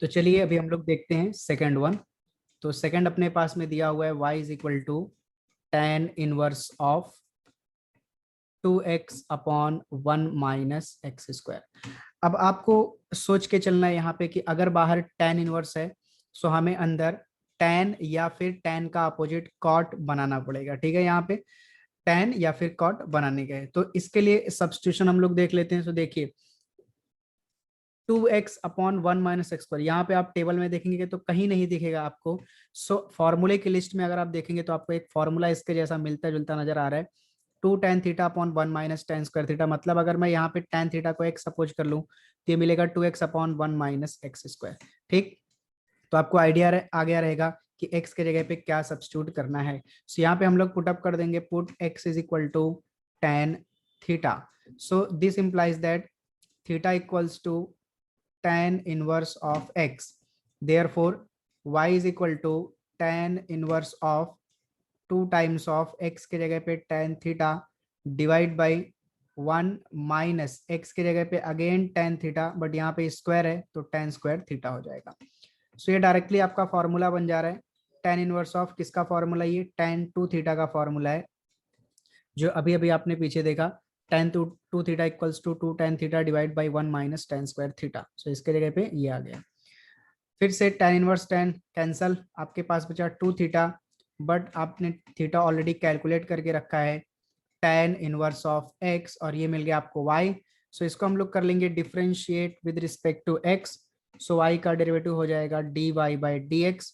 तो चलिए अभी हम लोग देखते हैं सेकंड वन। तो सेकंड अपने पास में दिया हुआ है y is equal to tan inverse of 2x upon 1 minus x square. अब आपको सोच के चलना है यहाँ पे कि अगर बाहर tan इनवर्स है सो हमें अंदर tan या फिर tan का अपोजिट cot बनाना पड़ेगा। ठीक है, यहाँ पे tan या फिर cot बनाने का है, तो इसके लिए सब्स्टिट्यूशन हम लोग देख लेते हैं। तो देखिए 2x upon 1 minus x square, यहाँ पे आप टेबल में देखेंगे तो कहीं नहीं दिखेगा आपको। सो फॉर्मूले की लिस्ट में अगर आप देखेंगे तो आपको एक फॉर्मूला इसके जैसा मिलता जुलता नजर आ रहा है, 2 tan theta upon 1 minus tan square theta. मतलब अगर मैं यहाँ पे tan थीटा को x सपोज कर लूँ तो ये मिलेगा 2x upon 1 minus x square. ठीक, तो आपको आइडिया आ गया रहेगा कि x के जगह पे क्या सब्स्टिट्यूट करना है। सो यहाँ पे हम लोग पुट अप कर देंगे, put x is equal to tan theta. So this implies that theta equals to tan inverse of x, therefore y is equal to tan inverse of 2 times of x के जगह पे tan theta divide by 1 minus x के जगह पे again tan theta, but यहाँ पे square है तो tan स्क्वायर थीटा हो जाएगा। सो ये डायरेक्टली आपका फॉर्मूला बन जा रहा है। tan इनवर्स ऑफ किसका फॉर्मूला, ये tan 2 थीटा का फॉर्मूला है जो अभी अभी आपने पीछे देखा, tan 2 theta equals to 2 tan theta divide by 1 minus tan square theta. So इसके जगह पे ये आ गया। फिर से tan इनवर्स tan कैंसल, आपके पास बचा 2 थीटा, बट आपने थीटा ऑलरेडी कैलकुलेट करके रखा है tan इनवर्स ऑफ x और ये मिल गया आपको y। सो इसको हम लोग कर लेंगे differentiate with respect to x। So y का डेरिवेटिव हो जाएगा dy by d x,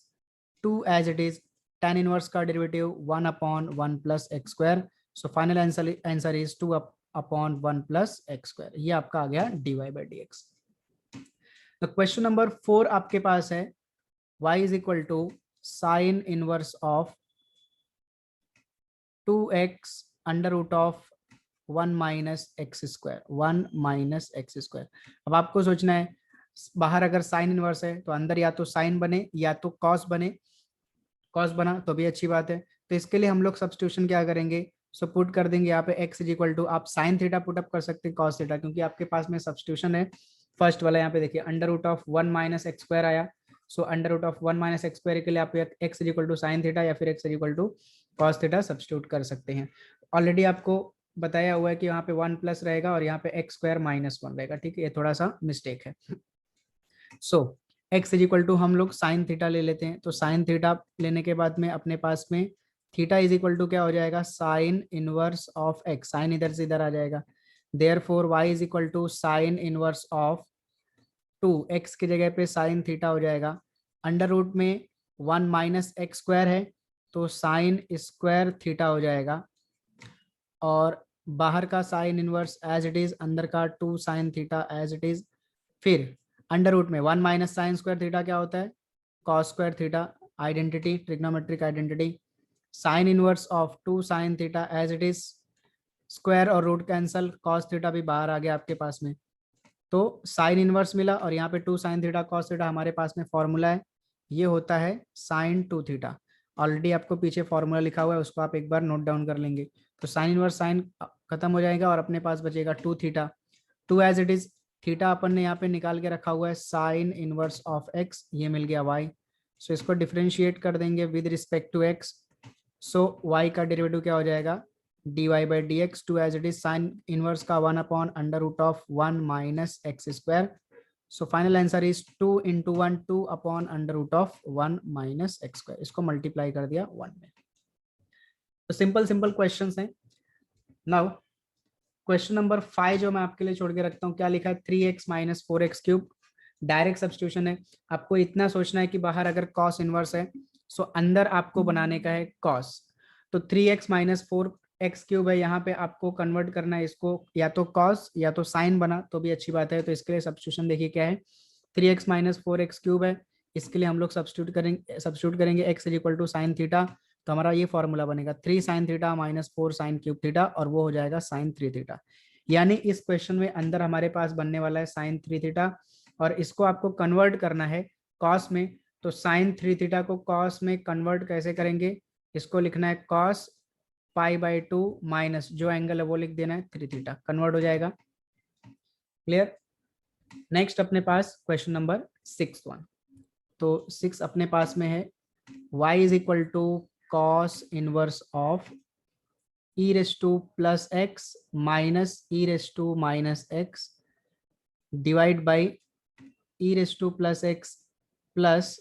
two as it is tan inverse का derivative 1 upon 1 plus x square. So final answer is 2 upon 1 plus x square. ये आपका आ गया dy by d x. तो question number 4 आपके पास है y is equal to sine inverse of 2x under root of 1 minus x square, 1 minus x square. अब आपको सोचना है बाहर अगर साइन इनवर्स है तो अंदर या तो साइन बने या तो कॉस बने। कॉस बना तो भी अच्छी बात है, तो इसके लिए हम लोग सब्स्टिट्यूशन क्या करेंगे, सो पुट कर देंगे यहाँ पे x इज इक्वल टू, आप साइन थीटा पुटअप कर सकते हैं कॉस थीटा, क्योंकि आपके पास में सब्स्टिट्यूशन है फर्स्ट वाला। यहाँ पे देखिए under root of 1 minus x square आया, so under root of 1 minus x square के लिए आप x is equal to sine theta या फिर x is equal to cos theta substitute कर सकते हैं। ऑलरेडी आपको बताया हुआ है कि यहाँ पे 1 प्लस रहेगा और यहाँ पे एक्स स्क्वायर माइनस 1 रहेगा। ठीक है, ये थोड़ा सा मिस्टेक है। सो एक्स इज इक्वल टू हम लोग साइन थीटा ले लेते हैं, तो साइन थीटा लेने के बाद में अपने पास में थीटा इज इक्वल टू क्या हो जाएगा, sine inverse of x. Sine इधर से इधर आ जाएगा, therefore y is equal to sine inverse of 2, x की जगह पे साइन थीटा हो जाएगा। अंडर रूट में 1 माइनस एक्स स्क्वायर है तो साइन स्क्वायर थीटा हो जाएगा, और बाहर का sine inverse as it is, अंदर का 2 sine theta as it is. फिर अंडर रूट में 1 माइनस साइन स्क्वायर थीटा क्या होता है, cos square theta. Identity, trigonometric identity, sine inverse of 2 sine theta as it is, square और root cancel, cos theta भी बाहर आ गया आपके पास में, तो साइन इनवर्स मिला। और यहाँ पे 2 साइन थीटा कॉस थीटा हमारे पास में फॉर्मूला है, ये होता है साइन 2 थीटा। ऑलरेडी आपको पीछे फॉर्मूला लिखा हुआ है, उसको आप एक बार नोट डाउन कर लेंगे। तो साइन इनवर्स साइन खत्म हो जाएगा और अपने पास बचेगा 2 theta, 2 as it is. Theta अपन ने यहाँ पे निकाल के रखा हुआ है साइन इनवर्स ऑफ एक्स, ये मिल गया y। सो इसको डिफरेंशिएट कर देंगे with respect to x। So y का डेरिवेटिव क्या हो जाएगा, dy by d x, two as it is sine inverse का 1 upon under root of 1 minus x square. So final answer is 2 into 1, 2 upon under root of 1 minus x square. इसको multiply कर दिया 1 में। तो simple simple question हैं। Now question number 5 जो मैं आपके लिए छोड़ के रखता हूँ, क्या लिखा है, 3x minus 4x cube. Direct substitution है। आपको इतना सोचना है कि बाहर अगर कॉस इनवर्स है सो अंदर आपको बनाने का है कॉस। तो 3x माइनस 4x क्यूब है, यहाँ पे आपको कन्वर्ट करना है इसको, या तो कॉस या तो साइन बना तो भी अच्छी बात है। तो इसके लिए सब्स्टिट्यूशन देखिए क्या है, 3x माइनस 4x क्यूब है, इसके लिए हम लोग सब्स्टिट्यूट करेंगे x is equal to sine theta. तो हमारा ये फॉर्मूला बनेगा 3 sine theta minus 4 sine cube theta, और वो हो जाएगा साइन 3 थीटा। यानी इस क्वेश्चन में अंदर हमारे पास बनने वाला है साइन 3 थीटा, और इसको आपको कन्वर्ट करना है कॉस में। तो साइन 3 थीटा को कॉस में कन्वर्ट कैसे करेंगे, इसको लिखना है कॉस पाई बाई 2 माइनस जो एंगल है वो लिख देना है 3 थीटा, कन्वर्ट हो जाएगा। क्लियर। नेक्स्ट अपने पास क्वेश्चन नंबर 6 वन। तो 6 अपने पास में है, y is equal to cos inverse of e raise to plus x minus e raise to minus x divide by e raise to plus x plus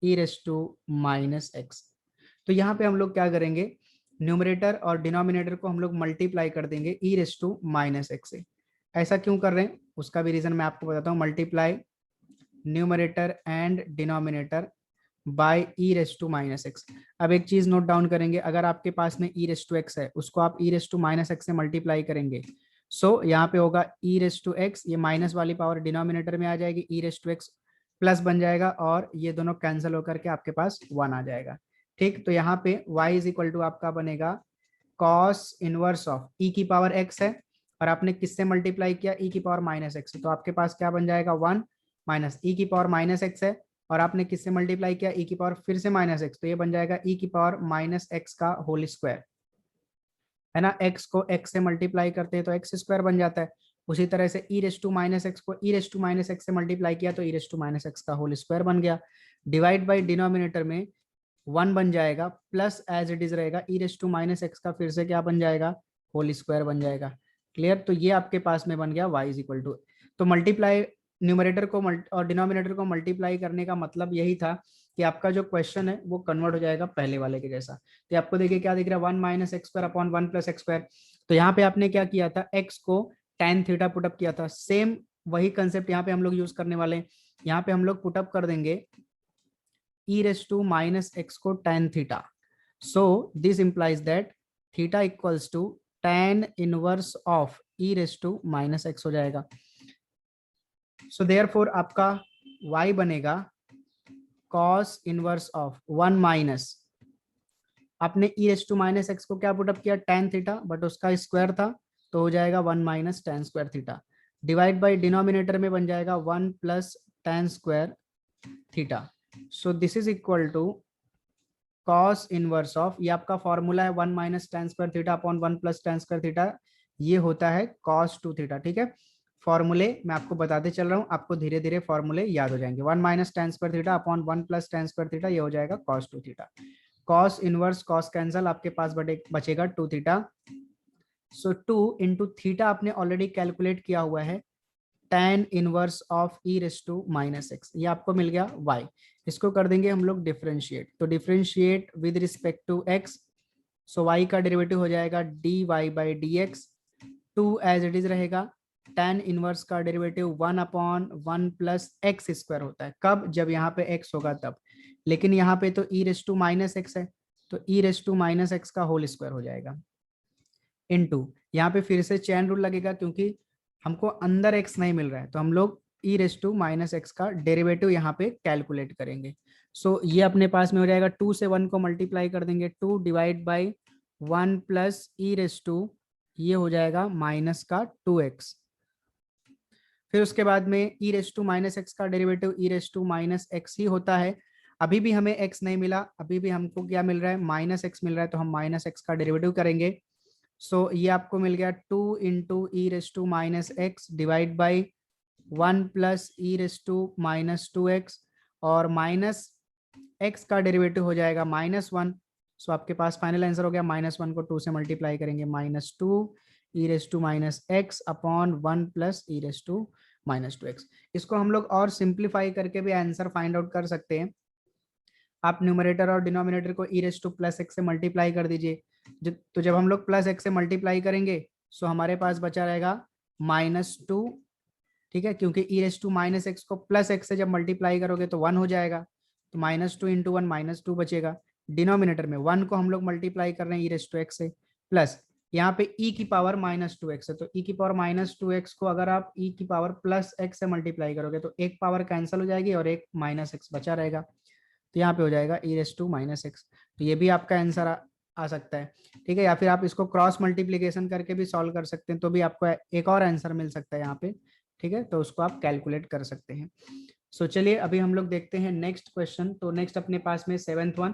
e raise to minus x. तो यहाँ पे हम लोग क्या करेंगे, numerator और denominator को हम लोग मल्टीप्लाई कर देंगे e raise to minus x से। ऐसा क्यों कर रहे हैं उसका भी रीजन मैं आपको बताता हूँ। Multiply numerator and denominator by e raise to minus x. अब एक चीज नोट डाउन करेंगे, अगर आपके पास में ई रेस टू एक्स है उसको आप ई रेस टू माइनस एक्स से मल्टीप्लाई करेंगे, सो यहाँ पे होगा ई रेस टू एक्स, ये माइनस वाली पावर डिनोमिनेटर में आ जाएगी, ई रेस टू एक्स प्लस बन जाएगा और ये दोनों कैंसिल होकर के आपके पास 1 आ जाएगा। ठीक, तो यहाँ पे y इज इक्वल टू आपका बनेगा कॉस इनवर्स ऑफ ई की पावर x है और आपने किससे मल्टीप्लाई किया, ई की पावर माइनस एक्स, तो आपके पास क्या बन जाएगा 1 माइनस ई की पावर माइनस एक्स है और आपने किससे मल्टीप्लाई किया, ई की पावर फिर से माइनस एक्स, तो ये बन जाएगा ई की पावर माइनस एक्स का होल स्क्वायर, है ना। एक्स को एक्स से मल्टीप्लाई करते हैं तो एक्स स्क्वायर बन जाता है। उसी तरह से ई रेस टू माइनस एक्स को ई रेस टू माइनस एक्स से मल्टीप्लाई किया तो ई रेस टू माइनस एक्स का होल स्क्वायर बन गया। डिवाइड बाई डिनोमिनेटर में 1 बन जाएगा, प्लस एज इट इज रहेगा ई रेस टू माइनस एक्स का फिर से क्या बन जाएगा, होल स्क्वायर बन जाएगा। क्लियर, तो ये आपके पास में बन गया y इज इक्वल टू। तो मल्टीप्लाई न्यूमरेटर को और डिनोमिनेटर को मल्टीप्लाई करने का मतलब यही था कि आपका जो क्वेश्चन है वो कन्वर्ट हो जाएगा पहले वाले के जैसा। तो आपको देखिए क्या दिख रहा है, 1 minus x square upon 1 plus x square. तो यहाँ पे आपने क्या किया था, x को tan थीटा पुटअप किया था, सेम वही कंसेप्ट यहाँ पे हम लोग यूज करने वाले हैं। यहाँ पे हम लोग पुटअप कर देंगे e raise to minus x को tan theta, so this implies that theta equals to tan inverse of e raise to minus x हो जाएगा। सो देयरफॉर आपका y बनेगा cos इनवर्स ऑफ 1 माइनस, आपने e raise to minus x को क्या put up किया, tan theta, but उसका square था तो हो जाएगा 1 minus tan square theta, divide by denominator में बन जाएगा 1 plus tan square theta. So this is equal to cos inverse of, ये आपका फॉर्मूला है 1 minus tan square theta upon 1 plus tan square theta, ये होता है cos 2 थीटा। ठीक है, फॉर्मूले मैं आपको बताते चल रहा हूँ, आपको धीरे धीरे फॉर्मूले याद हो जाएंगे। 1 minus tan square theta upon 1 plus tan square theta, ये हो जाएगा cos 2 theta. cos inverse cos cancel, आपके पास बचेगा 2 थीटा। सो 2 इंटू थीटा आपने ऑलरेडी कैलकुलेट किया हुआ है, tan inverse of e raise to minus x, ये आपको मिल गया y। इसको कर देंगे हम लोग डिफरेंशिएट, तो differentiate with respect to x, so y का डेरिवेटिव हो जाएगा dy by d x, 2 as it is रहेगा, tan इनवर्स का derivative 1 upon 1 plus x square होता है, कब, जब यहाँ पे x होगा तब, लेकिन यहाँ पे तो e raise to minus x है तो e raise to minus x का होल स्क्वायर हो जाएगा, इनटू यहाँ पे फिर से चेन रूल लगेगा क्योंकि हमको अंदर x नहीं मिल रहा है, तो हम लोग e raise to minus x का डेरिवेटिव यहाँ पे कैलकुलेट करेंगे। सो ये अपने पास में हो जाएगा, 2 से 1 को मल्टीप्लाई कर देंगे, 2 divide by 1 plus e raise to, ये हो जाएगा माइनस का 2x। फिर उसके बाद में e raise to minus x का derivative e raise to minus x ही होता है। अभी भी हमें x नहीं मिला, अभी भी हमको क्या मिल रहा है, माइनस एक्स मिल रहा है, तो हम माइनस एक्स का डेरिवेटिव करेंगे। सो ये आपको मिल गया 2 into e raise to minus x divide by 1 plus e raise to minus 2x, और माइनस एक्स का डेरिवेटिव हो जाएगा -1। सो आपके पास फाइनल आंसर हो गया, -1 को 2 से मल्टीप्लाई करेंगे, -2 e raise to minus x upon 1 plus e raise to minus 2x। इसको हम लोग और सिंप्लीफाई करके भी आंसर फाइंड आउट कर सकते हैं। आप न्यूमरेटर और डिनोमिनेटर को ई रेस टू प्लस एक्स से मल्टीप्लाई कर दीजिए, तो जब हम लोग प्लस एक्स से मल्टीप्लाई करेंगे सो हमारे पास बचा रहेगा -2। ठीक है, क्योंकि ई रेस टू माइनस एक्स को प्लस एक्स से जब मल्टीप्लाई करोगे तो 1 हो जाएगा, तो -2 इंटू 1 -2 बचेगा। डिनोमिनेटर में 1 को हम लोग मल्टीप्लाई कर रहे हैं ई रेस टू एक्स से, प्लस यहाँ पे e की पावर -2x है, तो e की पावर -2x को अगर आप e की पावर प्लस x से मल्टीप्लाई करोगे तो एक पावर कैंसिल हो जाएगी और एक -x बचा रहेगा, तो यहाँ पे हो जाएगा ई रेस टू माइनस एक्स। तो ये भी आपका आंसर आ सकता है। ठीक है, या फिर आप इसको क्रॉस मल्टीप्लीकेशन करके भी सॉल्व कर सकते हैं, तो भी आपको एक और आंसर मिल सकता है यहाँ पे। ठीक है, तो उसको आप कैलकुलेट कर सकते हैं। सो चलिए अभी हम लोग देखते हैं नेक्स्ट क्वेश्चन। तो नेक्स्ट अपने पास में 7th वन,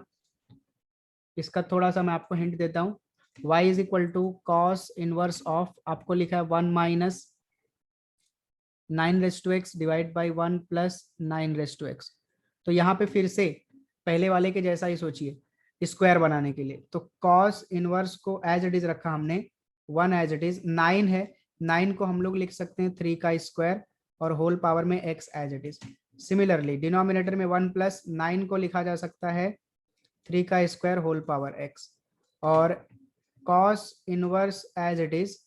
इसका थोड़ा सा मैं आपको हिंट देता हूँ। y is equal to cos inverse of, आपको लिखा है 1 माइनस 9 डिवाइड बाई 1 प्लस 9 तो यहाँ पे फिर से पहले वाले के जैसा ही सोचिए स्क्वायर बनाने के लिए, तो कॉस इनवर्स को एज इट इज रखा हमने 1 एज इट इज, 9 है, 9 को हम लोग लिख सकते हैं 3 का स्क्वायर और होल पावर में x as it is. Similarly denominator में 1 प्लस 9 को लिखा जा सकता है 3 का स्क्वायर होल पावर x, और cos inverse as it is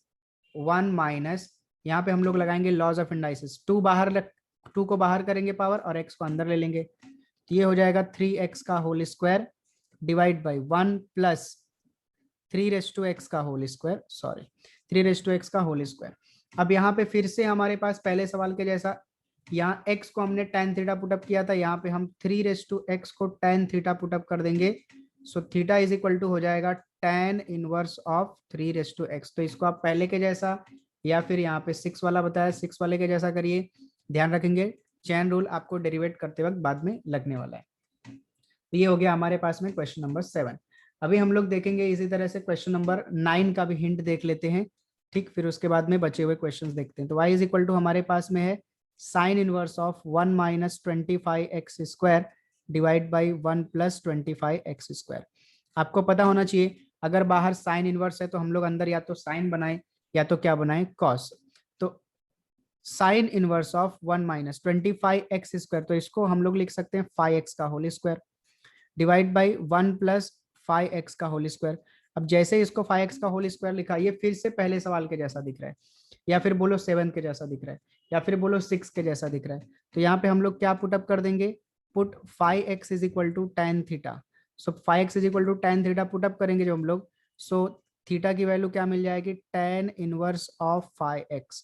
1 minus, यहाँ पे हम लोग लगाएंगे लॉज ऑफ इंडाइसिस, 2 को बाहर करेंगे पावर और x को अंदर ले लेंगे, तो ये हो जाएगा 3x का whole square divide by 1 plus 3x का होल स्क्वायर, सॉरी 3x का होल स्क्वायर। अब यहाँ पे फिर से हमारे पास पहले सवाल के जैसा, यहाँ x को हमने tan थीटा पुटअप किया था, यहाँ पे हम 3x को tan थीटा पुटअप कर देंगे, so theta is equal to हो जाएगा tan इनवर्स ऑफ 3x। तो इसको आप पहले के जैसा या फिर यहाँ पे 6 वाला बताया 6 वाले के जैसा करिए, ध्यान रखेंगे चेन रूल आपको डेरिवेट करते वक्त बाद में लगने वाला है। तो ये हो गया हमारे पास में क्वेश्चन नंबर 7। अभी हम लोग देखेंगे इसी तरह से क्वेश्चन नंबर 9 का भी हिंट देख लेते हैं, ठीक, फिर उसके बाद में बचे हुए क्वेश्चंस देखते हैं। तो y इज इक्वल टू हमारे पास में है sign inverse of 1 minus 25x square divide by 1 plus 25x square. आपको पता होना चाहिए अगर बाहर साइन इनवर्स है तो हम लोग अंदर या तो साइन बनाए या तो क्या बनाए कॉस। तो sine inverse of 1 minus 25x square, तो इसको हम लोग लिख सकते हैं 5x का whole square divide by 1 plus 5x का होल स्क्वायर। अब जैसे इसको 5x का होल स्क्वायर लिखा, ये फिर से पहले सवाल के जैसा दिख रहा है, या फिर बोलो 7 के जैसा दिख रहा है, या फिर बोलो 6 के जैसा दिख रहा है। तो यहाँ पे हम लोग क्या पुटअप कर देंगे, put 5x is equal to tan theta. So 5x is equal to tan theta put up करेंगे जो हम लोग, सो थीटा की वैल्यू क्या मिल जाएगी tan inverse of 5x।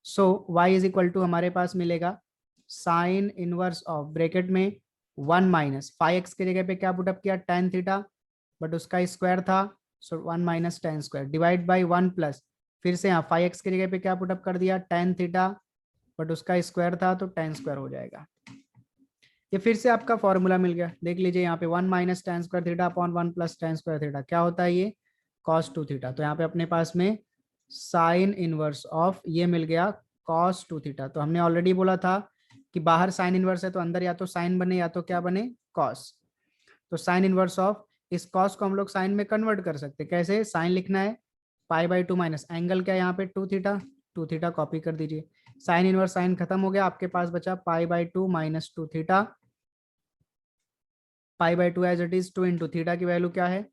So y is equal to हमारे पास मिलेगा साइन इनवर्स ऑफ ब्रैकेट में 1 माइनस 5x के जगह पे क्या पुटअप किया tan थीटा, बट उसका स्क्वायर था, सो 1 minus tan square divide by 1 plus, फिर से यहाँ 5x के जगह पे क्या पुटअप कर दिया tan थीटा, बट उसका स्क्वायर था तो tan स्क्वायर हो जाएगा। ये फिर से आपका फॉर्मूला मिल गया, देख लीजिए यहाँ पे 1 minus tan square theta upon 1 plus tan square theta क्या होता है, ये cos 2 थीटा। तो यहाँ पे अपने पास में साइन इनवर्स ऑफ ये मिल गया cos 2 थीटा। तो हमने ऑलरेडी बोला था कि बाहर साइन इनवर्स है तो अंदर या तो साइन बने या तो क्या बने cos। तो साइन इनवर्स ऑफ इस cos को हम लोग साइन में कन्वर्ट कर सकते हैं, कैसे, साइन लिखना है π/2 माइनस एंगल क्या यहाँ पे 2 थीटा कॉपी कर दीजिए, साइन इनवर्स साइन खत्म हो गया, आपके पास बचा π/2 minus 2 theta, π/2 as it is 2 into theta की वैल्यू क्या है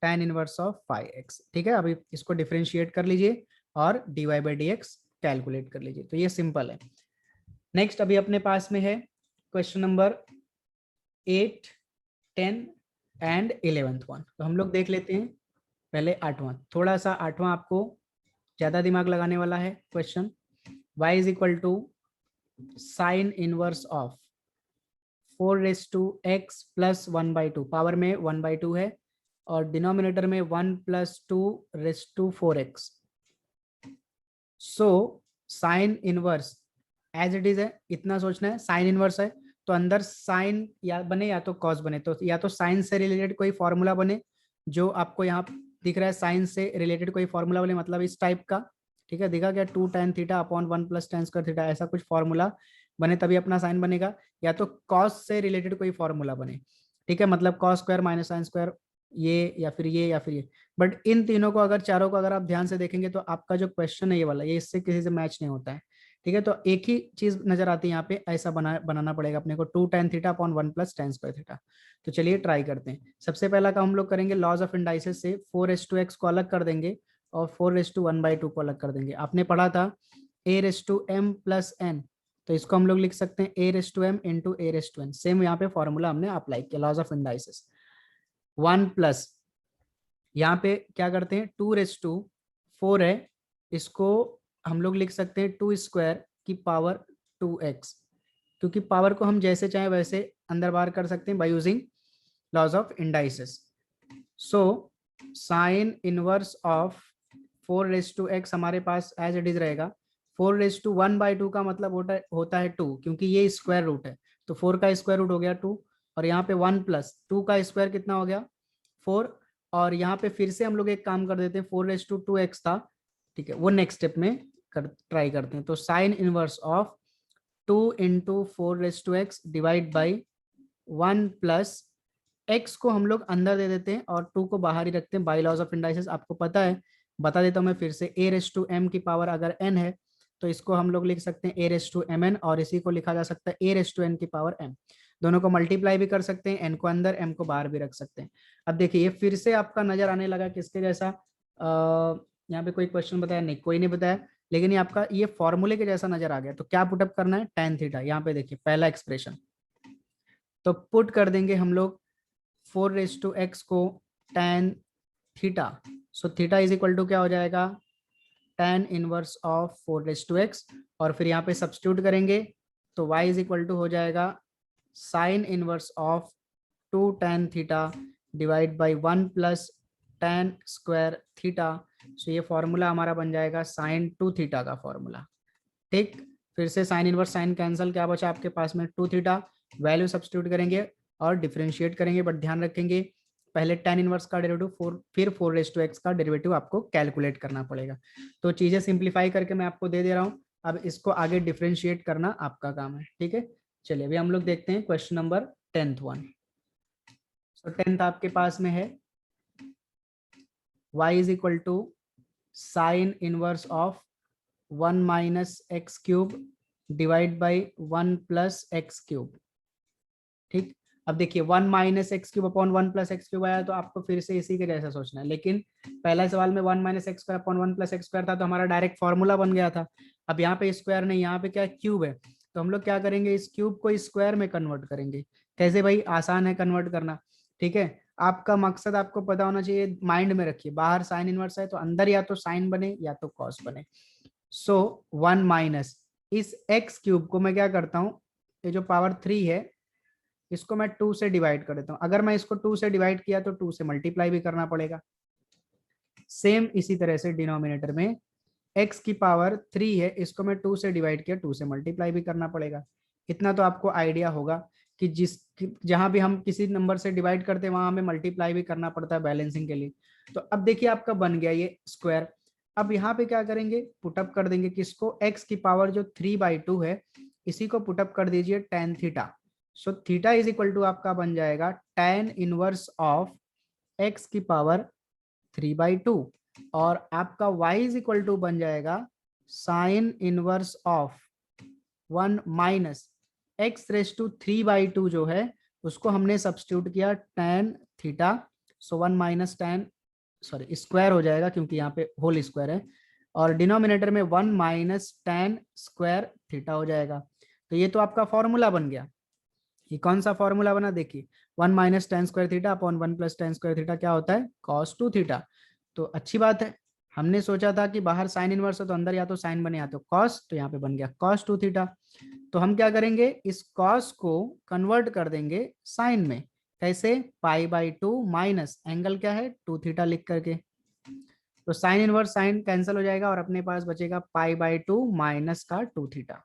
tan इनवर्स ऑफ 5x। ठीक है, अभी इसको डिफरेंशिएट कर लीजिए और dy/dx कैलकुलेट कर लीजिए, तो ये सिंपल है। नेक्स्ट अभी अपने पास में है question number 8, 10 and 11th one. तो हम लोग देख लेते हैं पहले 8वां, थोड़ा सा 8वां आपको ज्यादा दिमाग लगाने वाला है question. y is equal to sine inverse of 4x plus 1/2, power में 1/2 है और डिनोमिनेटर में 1 plus 2^4x। So sine inverse as it is है, इतना सोचना है, साइन इनवर्स है तो अंदर साइन या बने या तो कॉस बने, तो या तो साइन से रिलेटेड कोई फॉर्मूला बने, जो आपको यहाँ दिख रहा है साइन से रिलेटेड कोई फॉर्मूला बने, मतलब इस टाइप का, ठीक है, दिखा क्या 2 tan theta upon 1 plus tan square theta, ऐसा कुछ फॉर्मूला बने तभी अपना साइन बनेगा, या तो कॉस से रिलेटेड कोई फॉर्मूला बने, ठीक है, मतलब cos square minus sine square, ये या फिर ये या फिर ये। बट इन तीनों को अगर चारों को अगर आप ध्यान से देखेंगे तो आपका जो क्वेश्चन है ये वाला, ये इससे किसी से मैच नहीं होता है, ठीक है। तो एक ही चीज नजर आती है यहाँ पे, ऐसा बनाना पड़ेगा अपने को 2 tan theta upon 1 plus tan square theta. तो चलिए ट्राई करते हैं। सबसे पहला काम हम लोग करेंगे लॉज ऑफ इंडाइसिस से 4:x को अलग कर देंगे और 4:1/2 को अलग कर देंगे। आपने पढ़ा था a⁻m + n, तो इसको हम लोग लिख सकते हैं a⁻m इंटू a⁻n। सेम यहाँ पे फॉर्मूला हमने अप्लाई किया लॉज ऑफ इंडाइसिस। 1 प्लस यहाँ पे क्या करते हैं 2⁻4 है, इसको हम लोग लिख सकते हैं 2 स्क्वायर की पावर 2x, क्योंकि पावर को हम जैसे चाहे वैसे अंदर बाहर कर सकते हैं by using laws of indices. So sine inverse of 4:x हमारे पास एज इट इज रहेगा, 4:1/2 का मतलब होता है 2, क्योंकि ये स्क्वायर रूट है, तो 4 का स्क्वायर रूट हो गया 2, और यहाँ पे 1 प्लस 2 का स्क्वायर कितना हो गया 4, और यहाँ पे फिर से हम लोग एक काम कर देते हैं 4:2x था, ठीक है, वो नेक्स्ट स्टेप में ट्राई करते हैं। तो sine inverse of 2 into 4⁻x divide by 1 plus x को हम लोग अंदर दे देते हैं और 2 को बाहर ही रखते हैं बाय लॉज ऑफ इंडाइसिस। आपको पता है, बता देता हूँ मैं फिर से, a⁻m की पावर अगर n है तो इसको हम लोग लिख सकते हैं a⁻mn और इसी को लिखा जा सकता है a⁻n की पावर m। दोनों को मल्टीप्लाई भी कर सकते हैं, n को अंदर m को बाहर भी रख सकते हैं। अब देखिए ये फिर से आपका नजर आने लगा किसके जैसा, यहाँ पे कोई क्वेश्चन बताया नहीं, कोई नहीं बताया, लेकिन ये आपका ये फॉर्मूले के जैसा नजर आ गया। तो क्या पुटअप करना है, tan थीटा। यहाँ पे देखिए पहला एक्सप्रेशन, तो पुट कर देंगे हम लोग 4⁻x को tan theta. So theta is equal to क्या हो जाएगा, tan इनवर्स ऑफ 4⁻x, और फिर यहाँ पे सब्स्टिट्यूट करेंगे तो y इज इक्वल टू हो जाएगा sine inverse of 2 tan theta divide by 1 plus tan square theta. So ये फॉर्मूला हमारा बन जाएगा साइन 2 थीटा का फॉर्मूला। ठीक, फिर से साइन इनवर्स साइन कैंसिल, क्या बचा आपके पास में 2 थीटा, वैल्यू सब्स्टिट्यूट करेंगे और डिफरेंशिएट करेंगे, बट ध्यान रखेंगे पहले tan इनवर्स का डेरिवेटिव फिर 4⁻x का डेरिवेटिव आपको कैलकुलेट करना पड़ेगा। तो चीजें सिंप्लीफाई करके मैं आपको दे दे रहा हूँ, अब इसको आगे डिफरेंशिएट करना आपका काम है। ठीक है, चलिए अभी हम लोग देखते हैं क्वेश्चन नंबर 10th वन। सो 10th आपके पास में है y is equal to sine inverse of 1 minus x cube divide by 1 plus x cube. ठीक, अब देखिए 1 minus x cube upon 1 plus x cube आया, तो आपको फिर से इसी के जैसा सोचना है, लेकिन पहला सवाल में 1 minus x square upon 1 plus x square था तो हमारा डायरेक्ट फॉर्मूला बन गया था। अब यहाँ पे स्क्वायर नहीं, यहाँ पे क्या क्यूब है, तो हम लोग क्या करेंगे, इस क्यूब को स्क्वायर में कन्वर्ट करेंगे। कैसे भाई, आसान है कन्वर्ट करना। ठीक है, आपका मकसद आपको पता होना चाहिए, माइंड में रखिए, बाहर साइन इनवर्स है तो अंदर या तो साइन बने या तो कॉस बने। सो 1 माइनस इस एक्स क्यूब को मैं क्या करता हूँ, ये जो पावर 3 है इसको मैं 2 से डिवाइड कर देता हूँ। अगर मैं इसको 2 से डिवाइड किया तो 2 से मल्टीप्लाई भी करना पड़ेगा। सेम इसी तरह से डिनोमिनेटर में x की पावर 3 है, इसको मैं 2 से डिवाइड किया, 2 से मल्टीप्लाई भी करना पड़ेगा। इतना तो आपको आइडिया होगा कि जहां भी हम किसी नंबर से डिवाइड करते हैं वहां हमें मल्टीप्लाई भी करना पड़ता है बैलेंसिंग के लिए। तो अब देखिए आपका बन गया ये स्क्वायर। अब यहाँ पे क्या करेंगे, पुटअप कर देंगे किसको, x की पावर जो 3/2 है इसी को पुटअप कर दीजिए tan theta. So theta is equal to आपका बन जाएगा tan इनवर्स ऑफ x की पावर 3/2, और आपका y इज इक्वल टू बन जाएगा sine inverse of 1 minus x⁻³ जो है उसको हमने सब्स्टिट्यूट किया tan थीटा। सो 1 माइनस tan, सॉरी स्क्वायर हो जाएगा क्योंकि यहाँ पे होल स्क्वायर है, और डिनोमिनेटर में 1 माइनस tan स्क्वायर थीटा हो जाएगा। तो ये तो आपका फॉर्मूला बन गया। ये कौन सा फॉर्मूला बना, देखिए 1 minus tan square theta upon 1 plus tan square theta क्या होता है, cos 2 थीटा। तो अच्छी बात है, हमने सोचा था कि बाहर साइन इनवर्स है तो अंदर या तो साइन बने या तो कॉस, तो यहाँ पे बन गया cos 2 थीटा। तो हम क्या करेंगे, इस कॉस को कन्वर्ट कर देंगे साइन में। कैसे, π/2 माइनस एंगल क्या है 2 थीटा लिख करके, तो साइन इनवर्स साइन कैंसिल हो जाएगा और अपने पास बचेगा π/2 माइनस का 2 थीटा।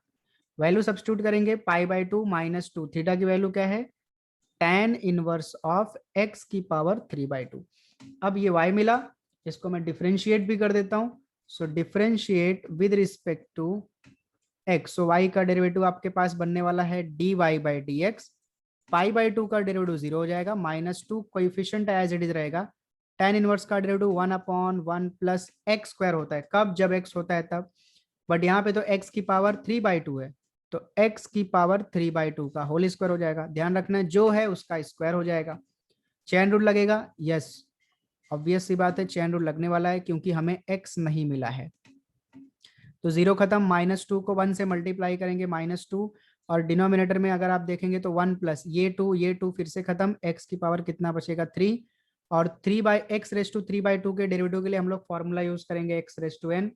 वैल्यू सब्स्टिट्यूट करेंगे, π/2 माइनस 2 थीटा की वैल्यू क्या है, tan इनवर्स ऑफ x की पावर 3/2। अब ये y मिला, इसको मैं डिफरेंशिएट भी कर देता हूं। So differentiate with respect to x, so y का डेरिवेटिव आपके पास बनने वाला है dy/dx। π/2 का डेरिवेटिव 0 हो जाएगा, -2 कोएफिशिएंट एज इट इज रहेगा। tan इनवर्स का डेरिवेटिव 1/1 प्लस एक्स स्क्वायर होता है, कब, जब x होता है तब, बट यहाँ पे तो x की पावर 3/2 है, तो x की पावर 3/2 का होल स्क्वायर हो जाएगा। ध्यान रखना जो है उसका स्क्वायर हो जाएगा। चेन रूल लगेगा, यस ऑब्वियस सी बात है चेन रूल लगने वाला है क्योंकि हमें x नहीं मिला है। तो 0 खत्म, -2 को 1 से मल्टीप्लाई करेंगे -2, और डिनोमिनेटर में अगर आप देखेंगे तो 1 प्लस ये 2 फिर से खत्म, x की पावर कितना बचेगा 3, और 3/x⁻³ के डेरिवेटिव के लिए हम लोग फॉर्मूला यूज करेंगे x⁻n।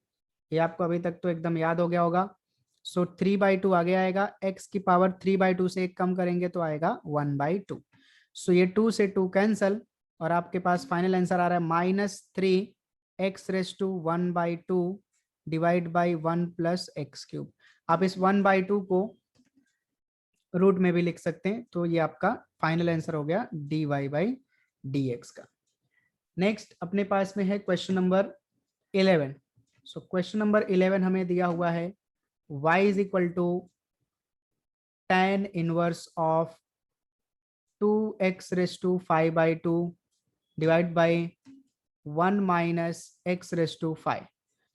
ये आपको अभी तक तो एकदम याद हो गया होगा। सो 3/2 आगे आएगा, x की पावर 3/2 से एक कम करेंगे तो आएगा 1/2। सो ये 2 से 2 कैंसल, और आपके पास फाइनल आंसर आ रहा है -3x⁻1/2 divide by 1 plus x³। आप इस 1/2 को रूट में भी लिख सकते हैं, तो ये आपका फाइनल आंसर हो गया dy/dx का। नेक्स्ट अपने पास में है question number 11। So question number 11 हमें दिया हुआ है y is equal to tan inverse of 2x raise to 5/2 divide by 1 minus x raise to 5।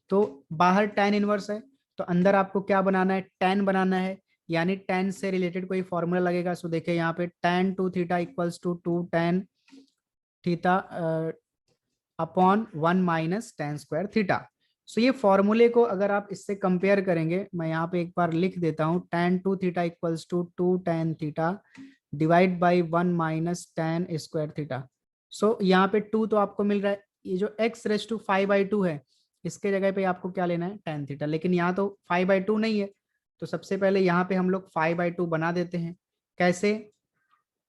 तो बाहर tan इनवर्स है तो अंदर आपको क्या बनाना है, tan बनाना है, यानी tan से रिलेटेड कोई फॉर्मूला लगेगा। सो देखिए यहाँ पे tan 2 theta equals to 2 tan theta upon 1 minus tan square theta. So ये फॉर्मूले को अगर आप इससे कंपेयर करेंगे, मैं यहाँ पे एक बार लिख देता हूँ, tan 2 theta equals to 2 tan theta divide by 1 minus tan square theta. So यहाँ पे 2 तो आपको मिल रहा है, ये जो x रेस टू 5/2 है इसके जगह पे आपको क्या लेना है, tan थीटा, लेकिन यहाँ तो 5/2 नहीं है। तो सबसे पहले यहाँ पे हम लोग 5/2 बना देते हैं। कैसे,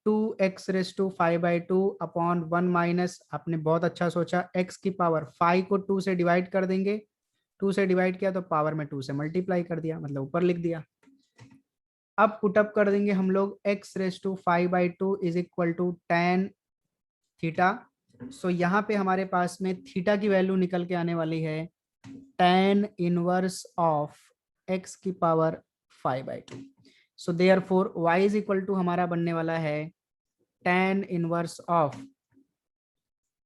2x raise to 5/2 upon 1 minus, आपने बहुत अच्छा सोचा, x की पावर 5 को 2 से डिवाइड कर देंगे, 2 से डिवाइड किया तो पावर में 2 से मल्टीप्लाई कर दिया, मतलब ऊपर लिख दिया। अब पुटअप कर देंगे हम लोग x raise to 5/2 is equal to tan theta. So यहाँ पे हमारे पास में थीटा की वैल्यू निकल के आने वाली है tan इनवर्स ऑफ x की power 5/2। So therefore y is equal to हमारा बनने वाला है tan इनवर्स ऑफ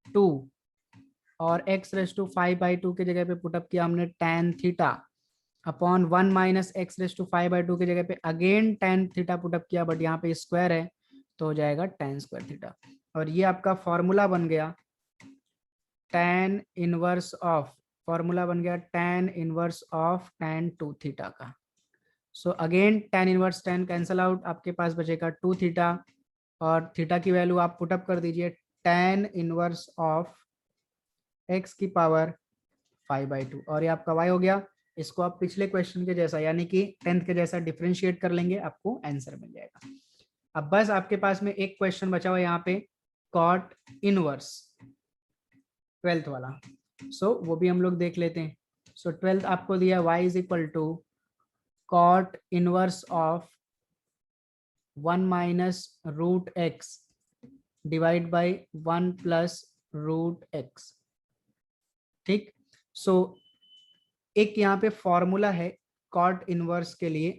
2 और x रेस टू 5/2 के जगह पे पुटअप किया हमने tan theta upon 1 minus x raise to 5/2 की जगह पे अगेन tan थीटा पुटअप किया, बट यहाँ पे स्क्वायर है तो हो जाएगा tan स्क्वायर थीटा। और ये आपका फॉर्मूला बन गया tan इनवर्स ऑफ, फॉर्मूला बन गया tan inverse of tan 2 theta का। So again tan inverse tan cancel out, आपके पास बचेगा 2 थीटा और थीटा की वैल्यू आप पुटअप कर दीजिए tan इनवर्स ऑफ x की पावर 5/2 और ये आपका y हो गया। इसको आप पिछले क्वेश्चन के जैसा यानी कि 10th के जैसा डिफरेंशिएट कर लेंगे, आपको आंसर मिल जाएगा। अब बस आपके पास में एक क्वेश्चन बचा हुआ यहाँ पे कॉट इनवर्स 12th वाला। सो वो भी हम लोग देख लेते हैं। सो 12th आपको दिया y is equal to cot inverse of 1 minus root x divide by 1 plus root x. ठीक, सो एक यहाँ पे फॉर्मूला है कॉट इनवर्स के लिए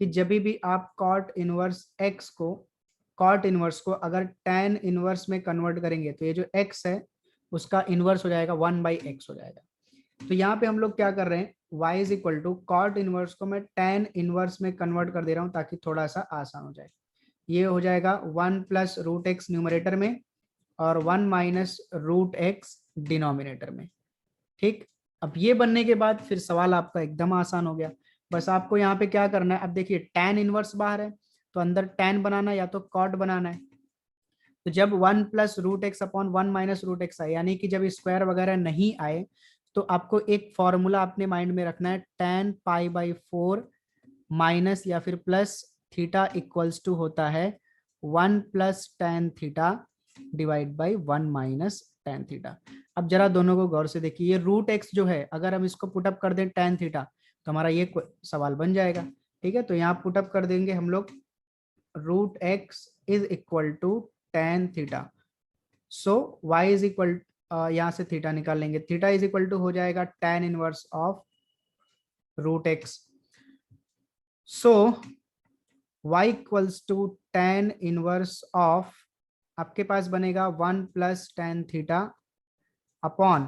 कि जब भी आप कॉट इनवर्स x को, कॉट इनवर्स को अगर tan इनवर्स में कन्वर्ट करेंगे तो ये जो x है उसका इनवर्स हो जाएगा 1/x हो जाएगा। तो यहाँ पे हम लोग क्या कर रहे हैं, y is equal to cot inverse को मैं tan इनवर्स में कन्वर्ट कर दे रहा हूँ ताकि थोड़ा सा आसान हो जाए। ये हो जाएगा 1 प्लस रूट एक्स न्यूमरेटर में और 1 माइनस रूट एक्स डिनोमिनेटर में। ठीक, अब ये बनने के बाद फिर सवाल आपका एकदम आसान हो गया। बस आपको यहाँ पे क्या करना है, अब देखिए tan इनवर्स बाहर है तो अंदर tan बनाना है या तो कॉट बनाना है। तो जब 1 plus root x upon 1 minus root x आए, यानी कि जब स्क्वायर वगैरह नहीं आए, तो आपको एक फॉर्मूला अपने माइंड में रखना है, tan π/4 माइनस या फिर प्लस थीटा इक्वल्स टू होता है 1 plus tan theta divide by 1 minus tan theta. अब जरा दोनों को गौर से देखिए, ये रूट एक्स जो है अगर हम इसको पुटअप कर दें tan थीटा तो हमारा ये सवाल बन जाएगा। ठीक है, तो यहाँ पुटअप कर देंगे हम लोग root x is equal to tan theta. So y is equal, यहाँ से थीटा निकाल लेंगे, थीटा इज इक्वल टू हो जाएगा tan inverse of root x. So y equals to tan inverse of, आपके पास बनेगा 1 plus tan theta upon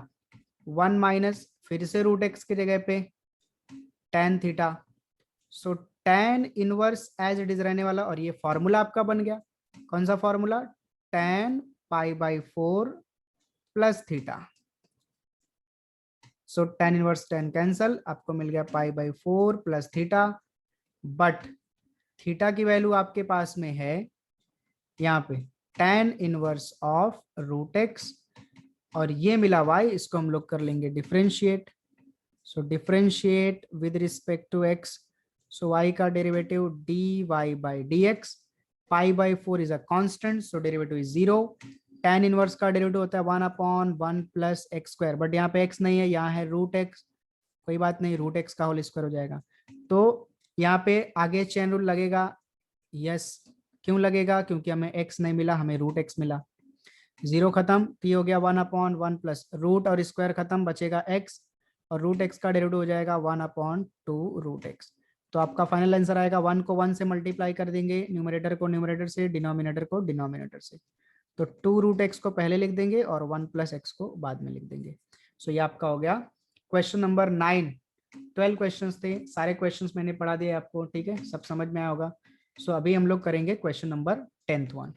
1 minus फिर से रूट एक्स की जगह पे tan theta. So tan inverse as it is रहने वाला और ये फॉर्मूला आपका बन गया, कौन सा formula, tan π/4 plus theta. So tan inverse tan cancel, आपको मिल गया π/4 प्लस थीटा, बट थीटा की वैल्यू आपके पास में है यहाँ पे tan inverse of root x और ये मिला y, इसको हम लोग कर लेंगे differentiate. So differentiate with respect to x, so y का derivative dy/dx, π/4 is a constant so derivative is 0। tan inverse का डेरिवेटिव होता है 1/1 प्लस एक्स स्क्वायर, बट यहाँ पे x नहीं है, यहाँ है रूट एक्स, कोई बात नहीं, रूट एक्स का होल स्क्वायर हो जाएगा। तो यहाँ पे आगे चेन रूल लगेगा, यस, क्यों लगेगा, क्योंकि हमें x नहीं मिला, हमें रूट एक्स मिला। 0 खत्म, तो ये हो गया 1/1 प्लस रूट और स्क्वायर खत्म, बचेगा x, और रूट एक्स का डेरिवेटिव हो जाएगा 1/2 रूट एक्स। तो आपका फाइनल आंसर आएगा 1 को 1 से मल्टीप्लाई कर देंगे, न्यूमरेटर को न्यूमरेटर से, डिनोमिनेटर को डिनोमिनेटर से। तो 2 रूट एक्स को पहले लिख देंगे और 1 प्लस एक्स को बाद में लिख देंगे। सो ये आपका हो गया क्वेश्चन नंबर 9। 12 क्वेश्चंस थे, सारे क्वेश्चंस मैंने पढ़ा दिए आपको, ठीक है, सब समझ में आया होगा। सो अभी हम लोग करेंगे क्वेश्चन नंबर 10th वन।